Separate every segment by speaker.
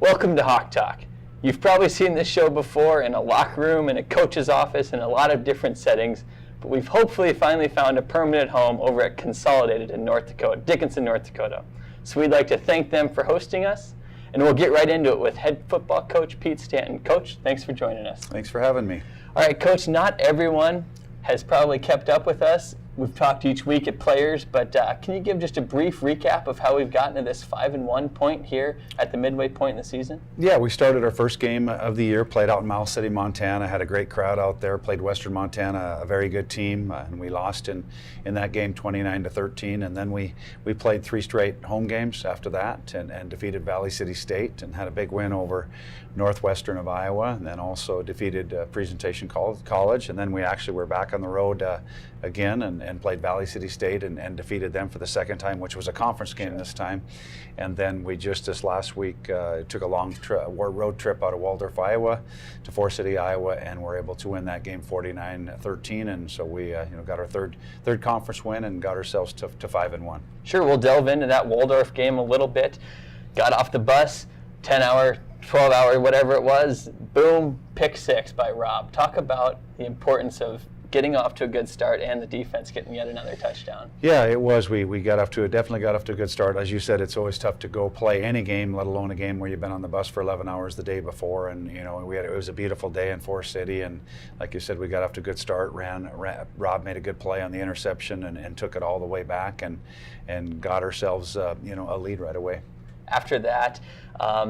Speaker 1: Welcome to Hawk Talk. You've probably seen this show before in a locker room, in a coach's office, in a lot of different settings, but we've hopefully finally found a permanent home over at Consolidated in North Dakota, Dickinson, North Dakota. So we'd like to thank them for hosting us, and we'll get right into it with head football coach Pete Stanton. Coach, thanks for joining us.
Speaker 2: Thanks for having me.
Speaker 1: All right, Coach, not everyone has probably kept up with us. We've talked each week at Players, but can you give just a brief recap of how we've gotten to this 5-1 point here at the midway point in the season?
Speaker 2: Yeah, we started our first game of the year, played out in Miles City, Montana, had a great crowd out there, played Western Montana, a very good team, and we lost in that game 29-13, and then we played 3 straight home games after that and defeated Valley City State and had a big win over Northwestern of Iowa, and then also defeated Presentation College, and then we actually were back on the road again and played Valley City State and defeated them for the second time, which was a conference game this time. And then we just this last week took a long road trip out of Waldorf, Iowa to Forest City, Iowa, and were able to win that game 49-13. And so we got our third conference win and got ourselves to 5-1.
Speaker 1: Sure, we'll delve into that Waldorf game a little bit. Got off the bus, 10-hour, 12-hour, whatever it was, boom, pick 6 by Rob. Talk about the importance of getting off to a good start and the defense getting yet another touchdown.
Speaker 2: Yeah, it was. We definitely got off to a good start. As you said, it's always tough to go play any game, let alone a game where you've been on the bus for 11 hours the day before. And it was a beautiful day in Forest City, and like you said, we got off to a good start. Rob made a good play on the interception and took it all the way back and got ourselves a lead right away.
Speaker 1: After that,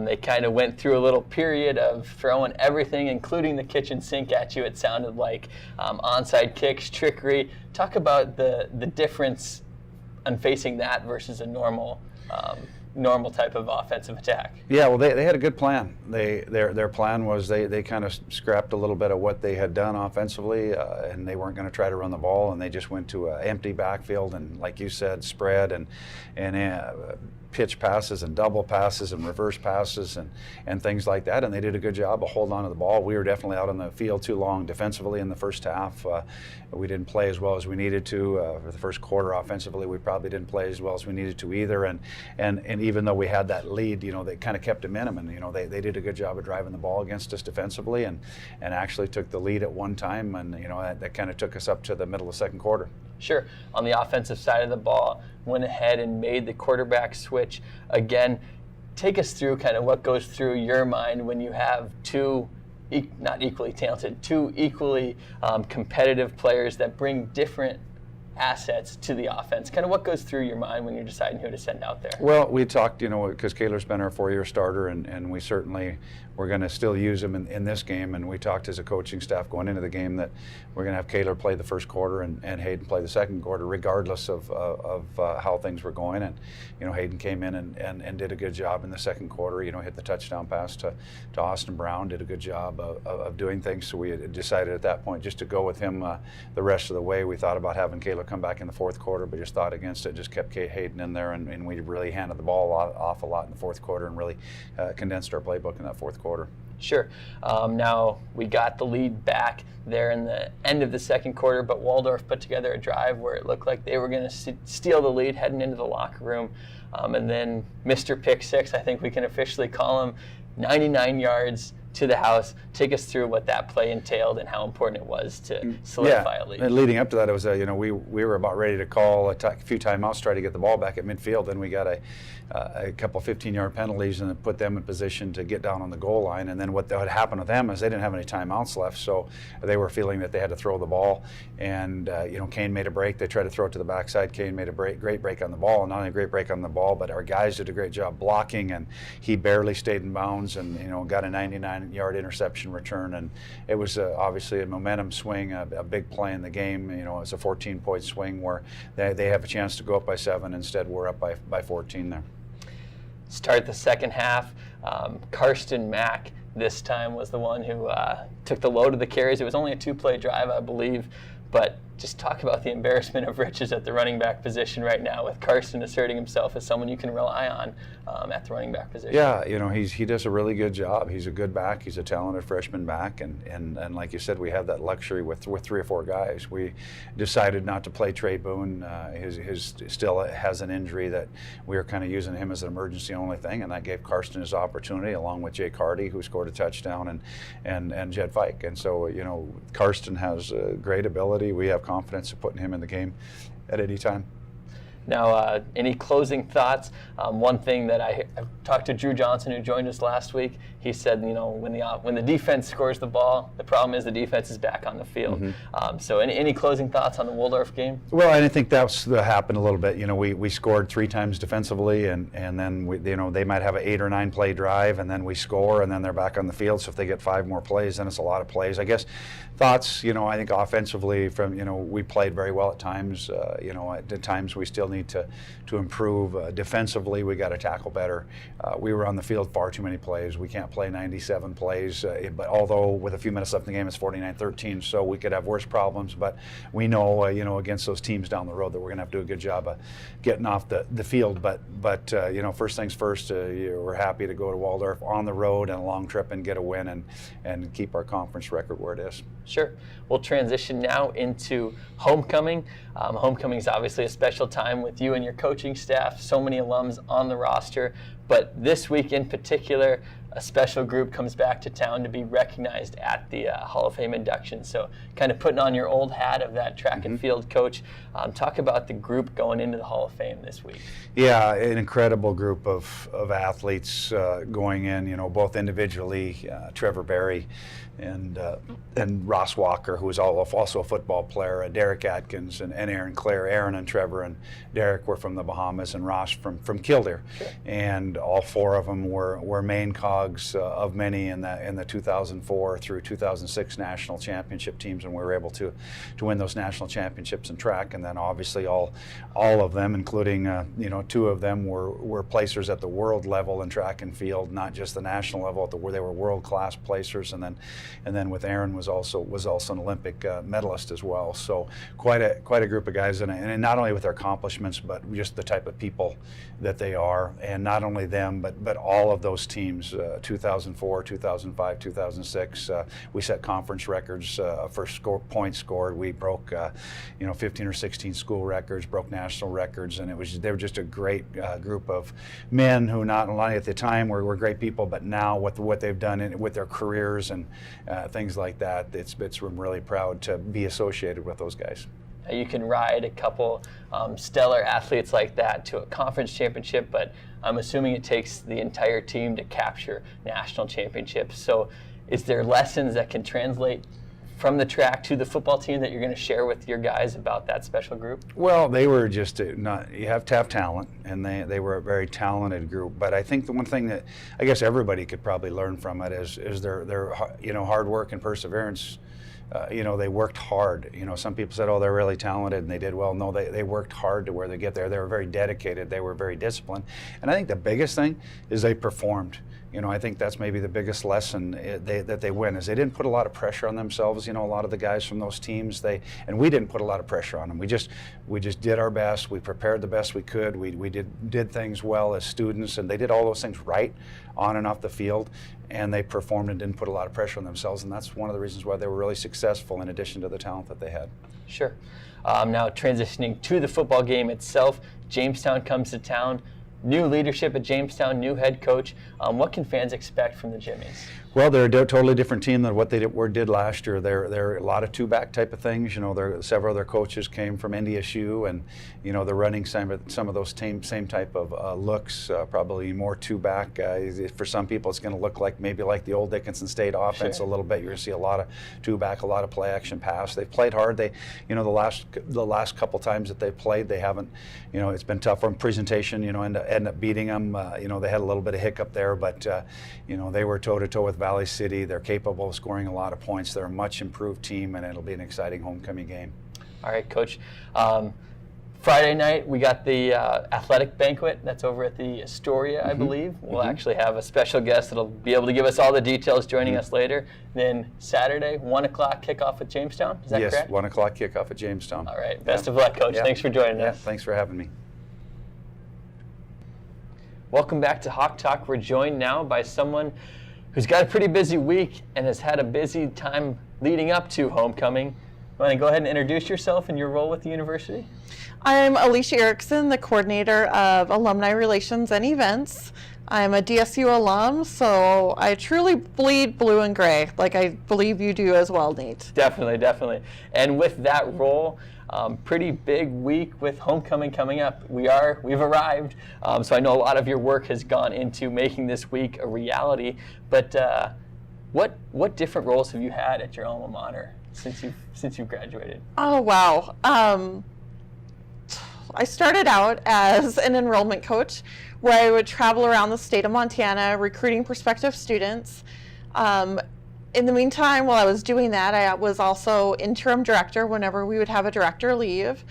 Speaker 1: they kind of went through a little period of throwing everything, including the kitchen sink at you, it sounded like. Onside kicks, trickery. Talk about the difference on facing that versus a normal type of offensive attack.
Speaker 2: Yeah, well, they had a good plan. Their plan was they kind of scrapped a little bit of what they had done offensively, and they weren't going to try to run the ball, and they just went to an empty backfield and, like you said, spread and pitch passes and double passes and reverse passes and things like that, and they did a good job of holding on to the ball. We were definitely out on the field too long defensively in the first half. We didn't play as well as we needed to. For the first quarter offensively, we probably didn't play as well as we needed to either, and even though we had that lead, they kind of kept a minimum. They did a good job of driving the ball against us defensively and actually took the lead at one time, and that kind of took us up to the middle of the second quarter.
Speaker 1: Sure. On the offensive side of the ball, went ahead and made the quarterback switch. Again, take us through kind of what goes through your mind when you have two not equally talented, two equally competitive players that bring different assets to the offense. Kind of what goes through your mind when you're deciding who to send out there?
Speaker 2: Well, we talked, because Kaylor's been our 4-year starter, and we certainly we're going to still use him in this game, and we talked as a coaching staff going into the game that we're going to have Kaylor play the first quarter and Hayden play the second quarter, regardless of how things were going. And Hayden came in and did a good job in the second quarter. Hit the touchdown pass to Austin Brown, did a good job of doing things. So we had decided at that point just to go with him the rest of the way. We thought about having Kaylor come back in the fourth quarter, but just thought against it. Just kept Hayden in there, and we really handed the ball off a lot in the fourth quarter and really condensed our playbook in that fourth quarter.
Speaker 1: Sure. Now we got the lead back there in the end of the second quarter, but Waldorf put together a drive where it looked like they were going to steal the lead heading into the locker room. And then Mr. Pick 6, I think we can officially call him, 99 yards to the house. Take us through what that play entailed and how important it was to solidify a lead.
Speaker 2: And leading up to that, it was we were about ready to call a few timeouts, try to get the ball back at midfield. Then we got a couple 15-yard penalties and put them in position to get down on the goal line. And then what had happened with them is they didn't have any timeouts left, so they were feeling that they had to throw the ball. And Kane made a break. They tried to throw it to the backside. Kane made a great break on the ball, and not only a great break on the ball, but our guys did a great job blocking, and he barely stayed in bounds and got a 99-yard interception return. And it was obviously a momentum swing, a big play in the game. It's a 14-point swing where they have a chance to go up by 7. Instead, we're up by 14 there.
Speaker 1: Start the second half. Karsten Mack this time was the one who took the load of the carries. It was only a 2-play drive, I believe, but just talk about the embarrassment of riches at the running back position right now, with Karsten asserting himself as someone you can rely on at the running back position.
Speaker 2: Yeah, he does a really good job. He's a good back. He's a talented freshman back, and like you said, we have that luxury with 3 or 4 guys. We decided not to play Trey Boone. His still has an injury that we were kind of using him as an emergency only thing, and that gave Karsten his opportunity, along with Jake Hardy, who scored a touchdown, and Jed Fike. And so Karsten has great ability. We have confidence of putting him in the game at any time.
Speaker 1: Now, any closing thoughts? One thing that I talked to Drew Johnson, who joined us last week. He said, when the defense scores the ball, the problem is the defense is back on the field. Mm-hmm. So, any closing thoughts on the Waldorf game?
Speaker 2: Well, I think that's happened a little bit. We scored 3 times defensively, and then they might have an 8 or 9 play drive, and then we score, and then they're back on the field. So if they get 5 more plays, then it's a lot of plays. I guess thoughts. I think offensively, we played very well at times. At times we still need to improve. Defensively, we got to tackle better. We were on the field far too many plays. We can't play 97 plays, but although with a few minutes left in the game, it's 49-13, so we could have worse problems. But we know, against those teams down the road, that we're going to have to do a good job of getting off the field. But first things first, we're happy to go to Waldorf on the road and a long trip and get a win and keep our conference record where it is.
Speaker 1: Sure. We'll transition now into homecoming. Homecoming is obviously a special time with you and your coaching staff, so many alums on the roster. But this week in particular, a special group comes back to town to be recognized at the Hall of Fame induction. So kind of putting on your old hat of that track and field coach. Talk about the group going into the Hall of Fame this week.
Speaker 2: Yeah, an incredible group of athletes going in, both individually, Trevor Berry and Ross Walker, who is also a football player, Derek Atkins and Aaron Clare. Aaron and Trevor and Derek were from the Bahamas, and Ross from Kildare. Sure. And all 4 of them were main cogs of many in the 2004 through 2006 national championship teams, and we were able to win those national championships in track. And then obviously all of them, including 2 of them were placers at the world level in track and field, not just the national level, where they were world-class placers. And then with Aaron was also an Olympic medalist as well. So quite a group of guys, and not only with their accomplishments, but just the type of people that they are. And not only them, but all of those teams, 2004, 2005, 2006, we set conference records for points scored. We broke 15 or 16 school records, broke national records, and they were just a great group of men who not only at the time were great people, but now with what they've done with their careers and things like that, I'm really proud to be associated with those guys.
Speaker 1: You can ride a couple stellar athletes like that to a conference championship, but I'm assuming it takes the entire team to capture national championships. So is there lessons that can translate from the track to the football team that you're going to share with your guys about that special group?
Speaker 2: Well, they were just you have to have talent, and they were a very talented group. But I think the one thing that I guess everybody could probably learn from it is their hard work and perseverance. They worked hard. Some people said, oh, they're really talented and they did well. No, they worked hard to where they get there. They were very dedicated. They were very disciplined. And I think the biggest thing is they performed. I think that's maybe the biggest lesson that they win, is they didn't put a lot of pressure on themselves. A lot of the guys from those teams, and we didn't put a lot of pressure on them. We just did our best. We prepared the best we could. We did things well as students, and they did all those things right on and off the field, and they performed and didn't put a lot of pressure on themselves, and that's one of the reasons why they were really successful, in addition to the talent that they had.
Speaker 1: Sure. Now transitioning to the football game itself, Jamestown comes to town. New leadership at Jamestown, new head coach. What can fans expect from the Jimmies?
Speaker 2: Well, they're a totally different team than what they did last year. They're a lot of two-back type of things. Several of their coaches came from NDSU, and they're running some of those same type of looks. Probably more two-back. For some people, it's going to look maybe like the old Dickinson State offense. Sure. A little bit. You're going to see a lot of two-back, a lot of play-action pass. They've played hard. The last couple times that they've played, they haven't. It's been tough from presentation. End up beating them. They had a little bit of hiccup there, but they were toe-to-toe with Valley City. They're capable of scoring a lot of points. They're a much improved team, and it'll be an exciting homecoming game.
Speaker 1: All right, Coach. Friday night, we got the athletic banquet. That's over at the Astoria, I believe. We'll actually have a special guest that'll be able to give us all the details joining us later. Then Saturday, 1 o'clock kickoff at Jamestown. Is that correct?
Speaker 2: Yes, 1 o'clock kickoff at Jamestown.
Speaker 1: All right. Best of luck, Coach. Thanks for joining us.
Speaker 2: Thanks for having me.
Speaker 1: Welcome back to Hawk Talk. We're joined now by someone who's got a pretty busy week and has had a busy time leading up to homecoming. You want to go ahead and introduce yourself and your role with the university?
Speaker 3: I'm Alicia Erickson, the coordinator of Alumni Relations and Events. I'm a DSU alum, so I truly bleed blue and gray, like I believe you do as well, Nate.
Speaker 1: Definitely, definitely. And with that role, pretty big week with homecoming coming up. We've arrived, so I know a lot of your work has gone into making this week a reality. But what different roles have you had at your alma mater since you've graduated?
Speaker 3: Oh wow. I started out as an enrollment coach where I would travel around the state of Montana recruiting prospective students. In the meantime, while I was doing that, I was also interim director whenever we would have a director leave.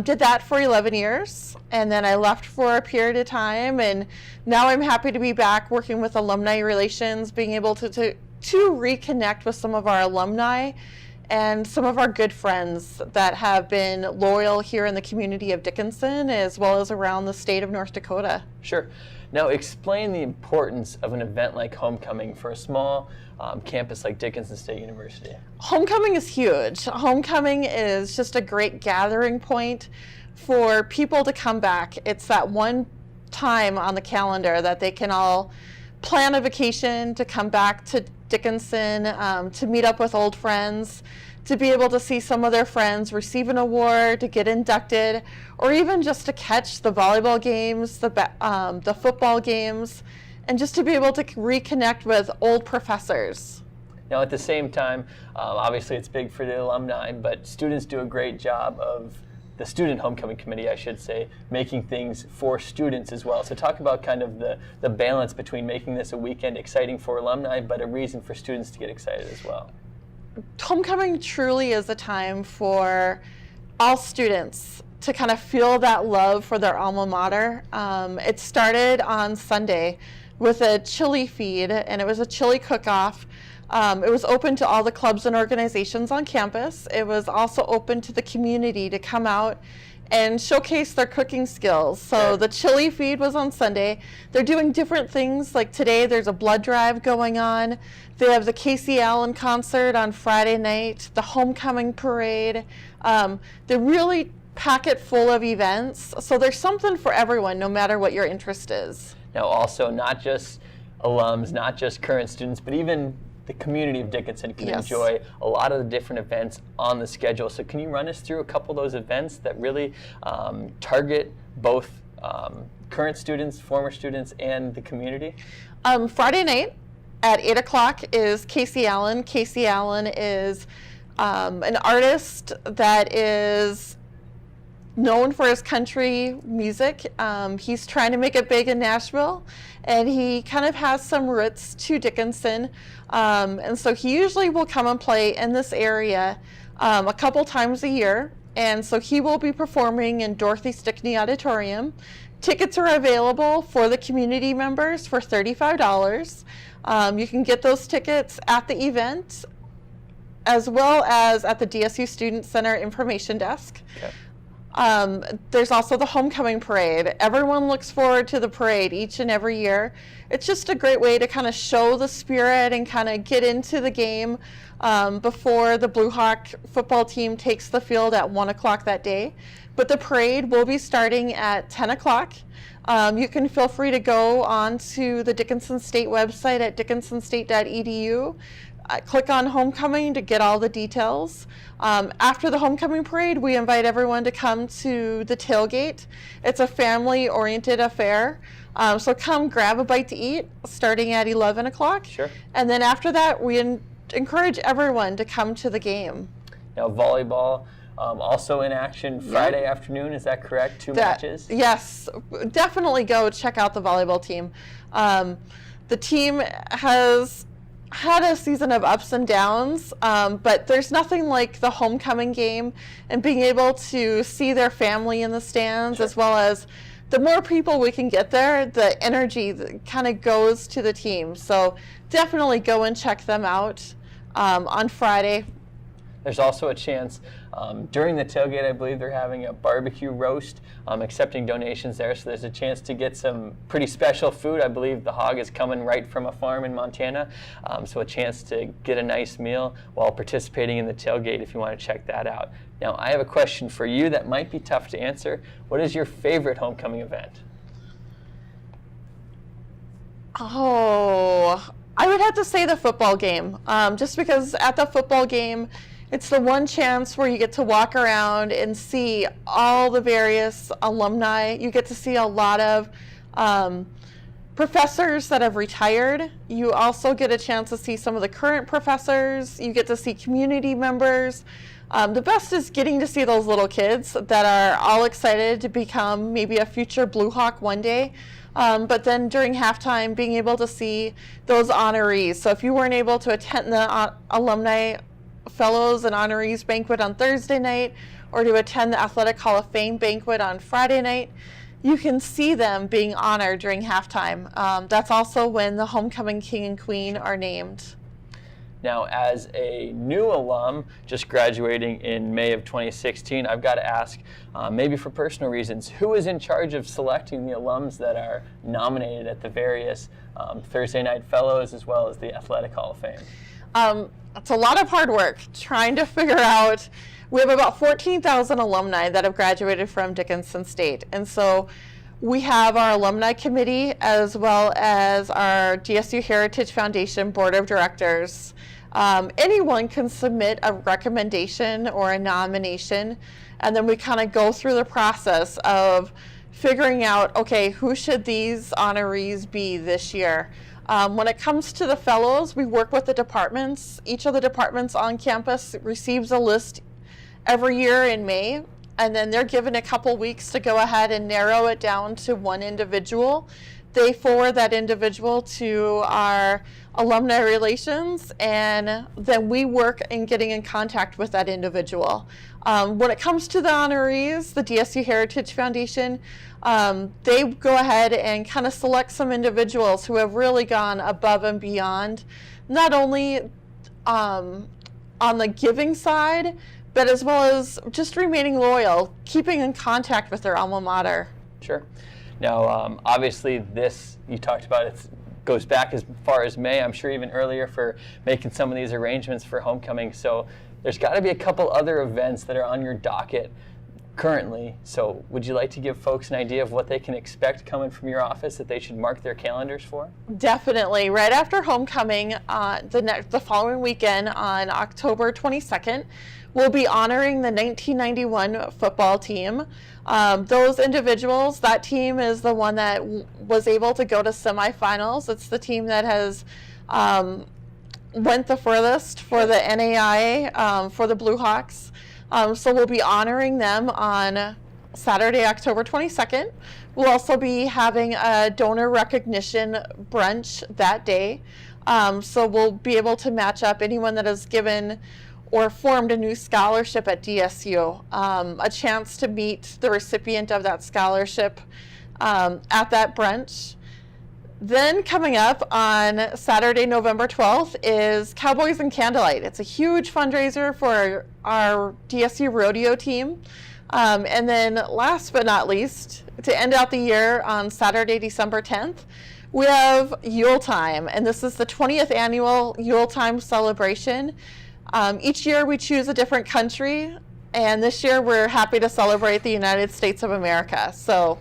Speaker 3: Did that for 11 years, and then I left for a period of time, and now I'm happy to be back working with alumni relations, being able to reconnect with some of our alumni and some of our good friends that have been loyal here in the community of Dickinson as well as around the state of North Dakota.
Speaker 1: Sure. Now explain the importance of an event like homecoming for a small campus like Dickinson State University.
Speaker 3: Homecoming is huge. Homecoming is just a great gathering point for people to come back. It's that one time on the calendar that they can all plan a vacation to come back to Dickinson, to meet up with old friends, to be able to see some of their friends receive an award, to get inducted, or even just to catch the volleyball games, the football games, and just to be able to reconnect with old professors.
Speaker 1: Now at the same time, obviously it's big for the alumni, but students do a great job of the student homecoming committee, I should say, making things for students as well. So talk about kind of the balance between making this a weekend exciting for alumni, but a reason for students to get excited as well.
Speaker 3: Homecoming truly is a time for all students to kind of feel that love for their alma mater. It started on Sunday with a chili feed, and it was a chili cook-off. It was open to all the clubs and organizations on campus. It was also open to the community to come out and showcase their cooking skills. So the chili feed was on Sunday. They're doing different things, like today there's a blood drive going on. They have the Casey Allen concert on Friday night, the homecoming parade. They really pack it full of events. So there's something for everyone, no matter what your interest is.
Speaker 1: Now also not just alums, not just current students, but even the community of Dickinson can enjoy a lot of the different events on the schedule. So can you run us through a couple of those events that really target both current students, former students, and the community?
Speaker 3: Friday night at 8 o'clock is Casey Allen. Casey Allen is an artist that is known for his country music. He's trying to make it big in Nashville, and he kind of has some roots to Dickinson. And so he usually will come and play in this area a couple times a year. And so he will be performing in Dorothy Stickney Auditorium. Tickets are available for the community members for $35. You can get those tickets at the event as well as at the DSU Student Center information desk.
Speaker 1: Okay.
Speaker 3: There's also the homecoming parade. Everyone looks forward to the parade each and every year. It's just a great way to kind of show the spirit and kind of get into the game before the Blue Hawk football team takes the field at 1 o'clock that day. But the parade will be starting at 10 o'clock. You can feel free to go on to the Dickinson State website at dickinsonstate.edu. Click on homecoming to get all the details. After the homecoming parade, we invite everyone to come to the tailgate. It's a family-oriented affair. So come grab a bite to eat starting at 11 o'clock.
Speaker 1: Sure.
Speaker 3: And then after that, we encourage everyone to come to the game.
Speaker 1: Now volleyball also in action Friday afternoon, is that correct? Two matches?
Speaker 3: Yes, definitely go check out the volleyball team. The team has had a season of ups and downs, but there's nothing like the homecoming game and being able to see their family in the stands,
Speaker 1: Sure.
Speaker 3: as well as the more people we can get there, the energy kind of goes to the team. So definitely go and check them out on Friday.
Speaker 1: There's also a chance during the tailgate, I believe they're having a barbecue roast, accepting donations there. So there's a chance to get some pretty special food. I believe the hog is coming right from a farm in Montana. So a chance to get a nice meal while participating in the tailgate if you want to check that out. Now, I have a question for you that might be tough to answer. What is your favorite homecoming event?
Speaker 3: Oh, I would have to say the football game, just because at the football game, it's the one chance where you get to walk around and see all the various alumni. You get to see a lot of professors that have retired. You also get a chance to see some of the current professors. You get to see community members. The best is getting to see those little kids that are all excited to become maybe a future Blue Hawk one day. But then during halftime, being able to see those honorees. So if you weren't able to attend the Alumni Fellows and Honorees banquet on Thursday night, or to attend the Athletic Hall of Fame banquet on Friday night, you can see them being honored during halftime. That's also when the homecoming king and queen are named.
Speaker 1: Now, as a new alum, just graduating in May of 2016, I've got to ask, maybe for personal reasons, who is in charge of selecting the alums that are nominated at the various Thursday Night Fellows as well as the Athletic Hall of Fame?
Speaker 3: It's a lot of hard work trying to figure out. We have about 14,000 alumni that have graduated from Dickinson State. And so we have our alumni committee as well as our DSU Heritage Foundation Board of Directors. Anyone can submit a recommendation or a nomination, and then we kind of go through the process of figuring out, okay, who should these honorees be this year? When it comes to the fellows, we work with the departments. Each of the departments on campus receives a list every year in May, and then they're given a couple weeks to go ahead and narrow it down to one individual. They forward that individual to our alumni relations, and then we work in getting in contact with that individual. When it comes to the honorees, the DSU Heritage Foundation, they go ahead and kind of select some individuals who have really gone above and beyond, not only on the giving side, but as well as just remaining loyal, keeping in contact with their alma mater.
Speaker 1: Sure. Now, obviously, this you talked about, it goes back as far as May, I'm sure even earlier, for making some of these arrangements for homecoming. So there's got to be a couple other events that are on your docket currently. So would you like to give folks an idea of what they can expect coming from your office that they should mark their calendars for?
Speaker 3: Definitely. Right after homecoming, the following weekend on October 22nd, we'll be honoring the 1991 football team. Those individuals, that team is the one that was able to go to semifinals. It's the team that has went the furthest for the NAIA for the Blue Hawks. So we'll be honoring them on Saturday, October 22nd. We'll also be having a donor recognition brunch that day. So we'll be able to match up anyone that has given or formed a new scholarship at DSU, a chance to meet the recipient of that scholarship at that brunch. Then coming up on Saturday, November 12th is Cowboys and Candlelight. It's a huge fundraiser for our DSU rodeo team. And then last but not least, to end out the year on Saturday, December 10th, we have Yule Time, and this is the 20th annual Yule Time celebration. Each year we choose a different country, and this year we're happy to celebrate the United States of America. So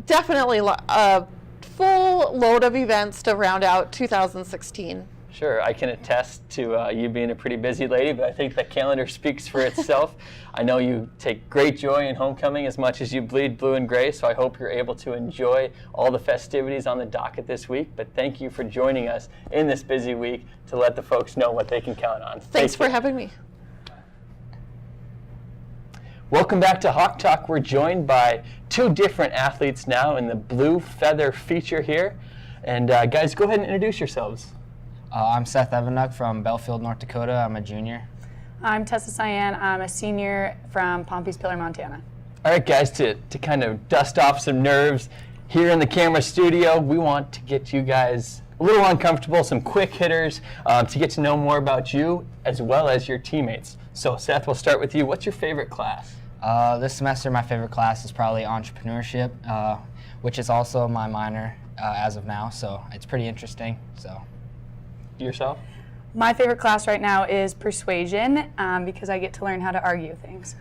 Speaker 3: definitely a full load of events to round out 2016.
Speaker 1: Sure, I can attest to you being a pretty busy lady, but I think the calendar speaks for itself. I know you take great joy in homecoming as much as you bleed blue and gray, so I hope you're able to enjoy all the festivities on the docket this week. But thank you for joining us in this busy week to let the folks know what they can count on.
Speaker 3: Thanks for having me.
Speaker 1: Welcome back to Hawk Talk. We're joined by two different athletes now in the Blue Feather feature here. And guys, go ahead and introduce yourselves.
Speaker 4: I'm Seth Evanuk from Belfield, North Dakota. I'm a junior.
Speaker 5: I'm Tessa Cyan. I'm a senior from Pompey's Pillar, Montana.
Speaker 1: All right, guys, to kind of dust off some nerves here in the camera studio, we want to get you guys a little uncomfortable, some quick hitters, to get to know more about you as well as your teammates. So, Seth, we'll start with you. What's your favorite class?
Speaker 4: This semester, my favorite class is probably entrepreneurship, which is also my minor as of now, so it's pretty interesting. So,
Speaker 1: Yourself?
Speaker 5: My favorite class right now is persuasion because I get to learn how to argue things.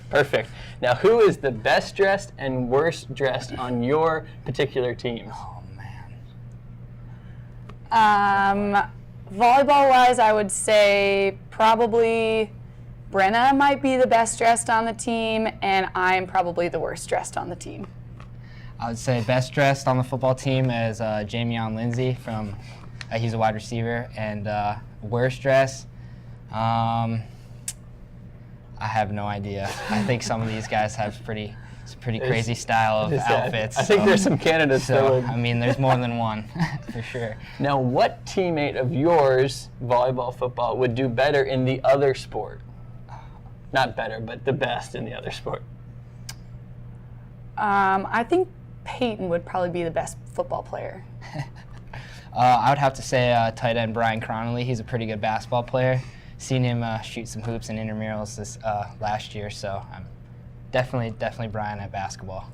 Speaker 1: Perfect. Now, who is the best dressed and worst dressed on your particular team?
Speaker 4: oh man.
Speaker 5: Volleyball-wise, I would say probably Brenna might be the best dressed on the team, and I'm probably the worst dressed on the team.
Speaker 4: I would say best dressed on the football team is Jamion Lindsay from, he's a wide receiver, and worst dressed, I have no idea. I think some of these guys have some pretty crazy style of outfits.
Speaker 1: I think there's some candidates that
Speaker 4: So,
Speaker 1: would.
Speaker 4: I mean, there's more than one, for sure.
Speaker 1: Now, what teammate of yours, volleyball, football, would do better in the other sport? Not better, but the best in the other sport.
Speaker 5: I think Peyton would probably be the best football player.
Speaker 4: I would have to say tight end Brian Cronley. He's a pretty good basketball player. Seen him shoot some hoops in intramurals this last year, so I'm definitely Brian at basketball.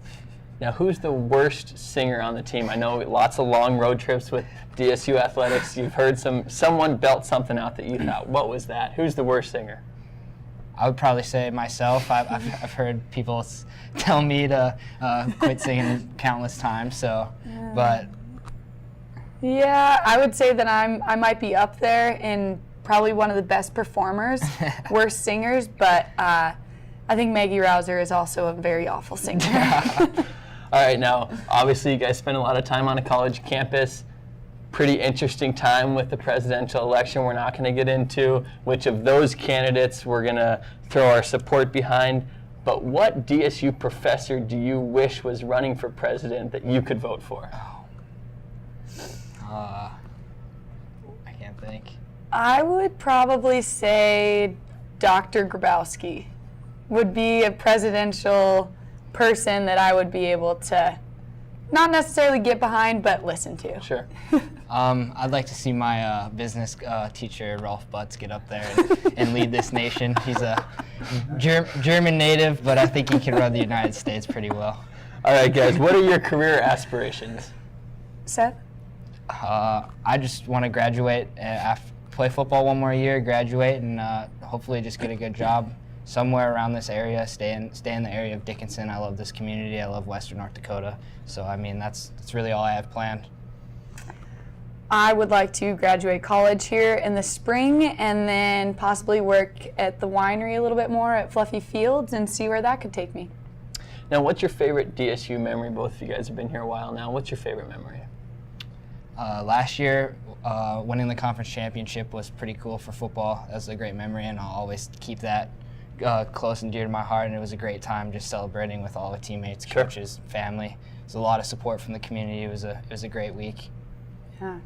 Speaker 1: Now, who's the worst singer on the team? I know lots of long road trips with DSU athletics. You've heard someone belt something out that you thought, what was that? Who's the worst singer?
Speaker 4: I would probably say myself. I've heard people tell me to quit singing countless times. So, but
Speaker 5: Yeah, I would say that I might be up there in probably one of the best performers, worst singers, but I think Maggie Rouser is also a very awful singer.
Speaker 1: All right, now, obviously you guys spend a lot of time on a college campus. Pretty interesting time with the presidential election. We're not going to get into which of those candidates we're going to throw our support behind, but what DSU professor do you wish was running for president that you could vote for?
Speaker 4: I can't think.
Speaker 5: I would probably say Dr. Grabowski would be a presidential person that I would be able to not necessarily get behind, but listen to.
Speaker 1: Sure.
Speaker 4: I'd like to see my business teacher, Rolf Butz, get up there and lead this nation. He's a German native, but I think he can run the United States pretty well.
Speaker 1: All right, guys, what are your career aspirations?
Speaker 5: Seth?
Speaker 4: I just want to graduate, play football one more year, graduate, and hopefully just get a good job somewhere around this area, stay in the area of Dickinson. I love this community. I love Western North Dakota. So, I mean, that's really all I have planned.
Speaker 5: I would like to graduate college here in the spring and then possibly work at the winery a little bit more at Fluffy Fields and see where that could take me.
Speaker 1: Now, what's your favorite DSU memory? Both of you guys have been here a while now. What's your favorite memory?
Speaker 4: Last year, winning the conference championship was pretty cool for football. That was a great memory, and I'll always keep that close and dear to my heart. And it was a great time just celebrating with all the teammates, coaches, family. There's a lot of support from the community. It was a great week.
Speaker 5: Yeah.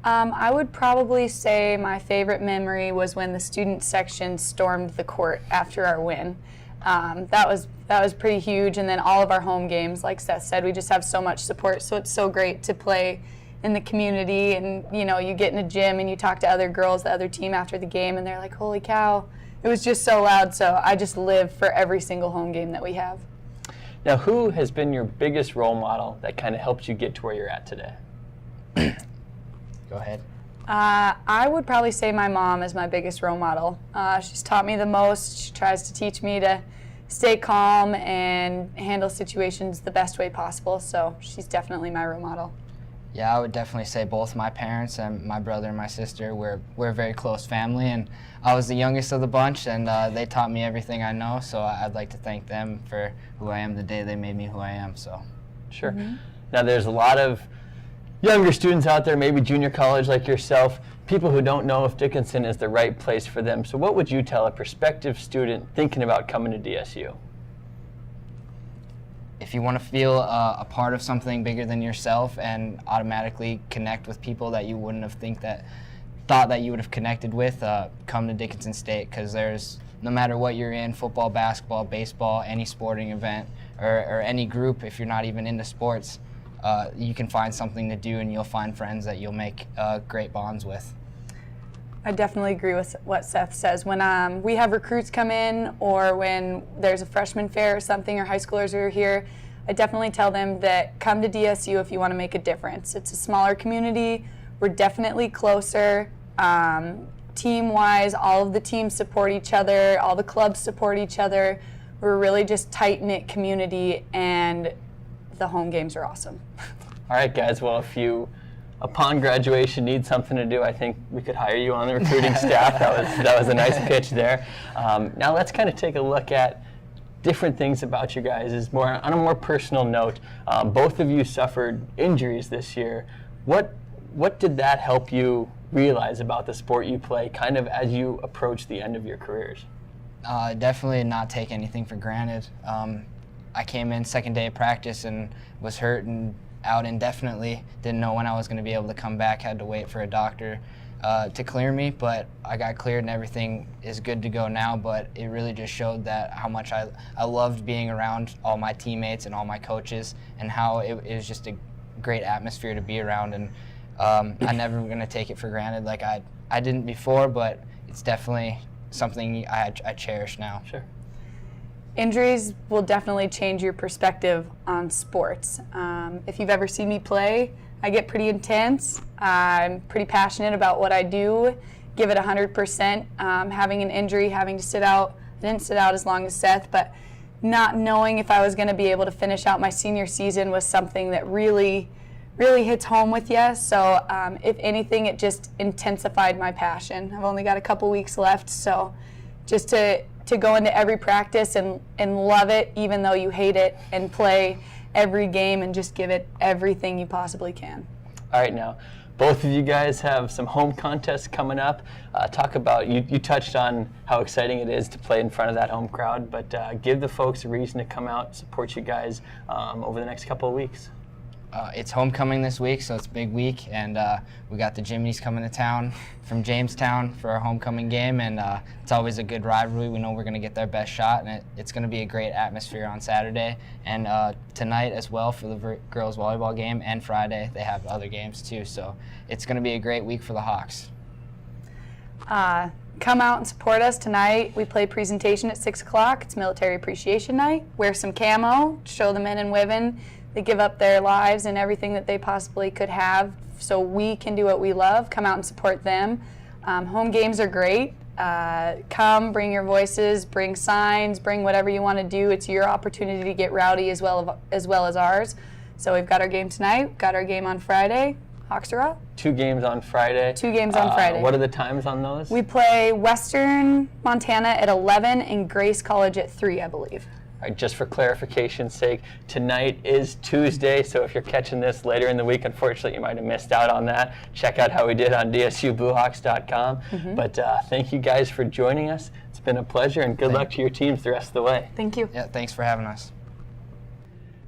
Speaker 5: I would probably say my favorite memory was when the student section stormed the court after our win. That was pretty huge, and then all of our home games, like Seth said, we just have so much support, so it's so great to play in the community, and you get in a gym and you talk to other girls, the other team after the game, and they're like, holy cow, it was just so loud. So I just live for every single home game that we have.
Speaker 1: Now, who has been your biggest role model that kind of helped you get to where you're at today?
Speaker 4: Go ahead.
Speaker 5: I would probably say my mom is my biggest role model. She's taught me the most. She tries to teach me to stay calm and handle situations the best way possible, so she's definitely my role model.
Speaker 4: Yeah, I would definitely say both my parents and my brother and my sister. We're a very close family, and I was the youngest of the bunch, and they taught me everything I know, so I'd like to thank them for who I am the day they made me who I am. So,
Speaker 1: Sure. Mm-hmm. Now, there's a lot of younger students out there, maybe junior college like yourself, people who don't know if Dickinson is the right place for them. So what would you tell a prospective student thinking about coming to DSU?
Speaker 4: if you want to feel a part of something bigger than yourself and automatically connect with people that you wouldn't have thought that you would have connected with, come to Dickinson State, because there's, no matter what you're in, football, basketball, baseball, any sporting event, or any group, if you're not even into sports, you can find something to do and you'll find friends that you'll make great bonds with.
Speaker 5: I definitely agree with what Seth says. When we have recruits come in, or when there's a freshman fair or something, or high schoolers are here, I definitely tell them that come to DSU if you want to make a difference. It's a smaller community. We're definitely closer. Team-wise, all of the teams support each other. All the clubs support each other. We're really just tight-knit community, and the home games are awesome.
Speaker 1: All right, guys. Well, if you, upon graduation, need something to do, I think we could hire you on the recruiting staff. That was a nice pitch there. Now let's kind of take a look at different things about you guys. Is more on a more personal note. Both of you suffered injuries this year. What did that help you realize about the sport you play, kind of as you approach the end of your careers?
Speaker 4: Definitely not take anything for granted. I came in second day of practice and was hurt and out indefinitely. Didn't know when I was going to be able to come back. Had to wait for a doctor to clear me, but I got cleared and everything is good to go now. But it really just showed that how much I loved being around all my teammates and all my coaches, and how it was just a great atmosphere to be around. And I'm never going to take it for granted like I didn't before, but it's definitely something I cherish now.
Speaker 1: Sure.
Speaker 5: Injuries will definitely change your perspective on sports. If you've ever seen me play, I get pretty intense. I'm pretty passionate about what I do, give it 100%. Having an injury, having to sit out, I didn't sit out as long as Seth, but not knowing if I was going to be able to finish out my senior season was something that really hits home with you. So if anything, it just intensified my passion. I've only got a couple weeks left, so just to go into every practice and love it, even though you hate it, and play every game and just give it everything you possibly can.
Speaker 1: All right, now, both of you guys have some home contests coming up. Talk about, you touched on how exciting it is to play in front of that home crowd, but give the folks a reason to come out, support you guys over the next couple of weeks.
Speaker 4: It's homecoming this week, so it's a big week, and we got the Jimmies coming to town from Jamestown for our homecoming game, and it's always a good rivalry. We know we're going to get their best shot, and it's going to be a great atmosphere on Saturday, and tonight as well for the girls volleyball game, and Friday they have other games too, so it's going to be a great week for the Hawks.
Speaker 5: Come out and support us tonight. We play presentation at 6 o'clock. It's Military Appreciation Night. Wear some camo, show the men and women they give up their lives and everything that they possibly could have so we can do what we love. Come out and support them. Home games are great. Come, bring your voices, bring signs, bring whatever you want to do. It's your opportunity to get rowdy as well as ours. So we've got our game tonight, got our game on Friday. Hawks are up.
Speaker 1: 2 games on Friday.
Speaker 5: 2 games on Friday.
Speaker 1: What are the times on those?
Speaker 5: We play Western Montana at 11 and Grace College at 3, I believe.
Speaker 1: All right, just for clarification's sake, tonight is Tuesday, so if you're catching this later in the week, unfortunately you might have missed out on that. Check out how we did on dsubluehawks.com. But thank you guys for joining us. It's been a pleasure, and good luck to your teams the rest of the way.
Speaker 5: Thank you.
Speaker 4: Yeah, thanks for having us.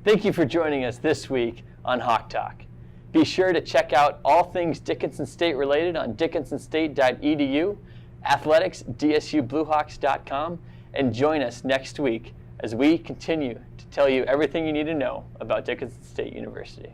Speaker 1: Thank you for joining us this week on Hawk Talk. Be sure to check out all things Dickinson State related on dickinsonstate.edu, athletics, dsubluehawks.com, and join us next week as we continue to tell you everything you need to know about Dickinson State University.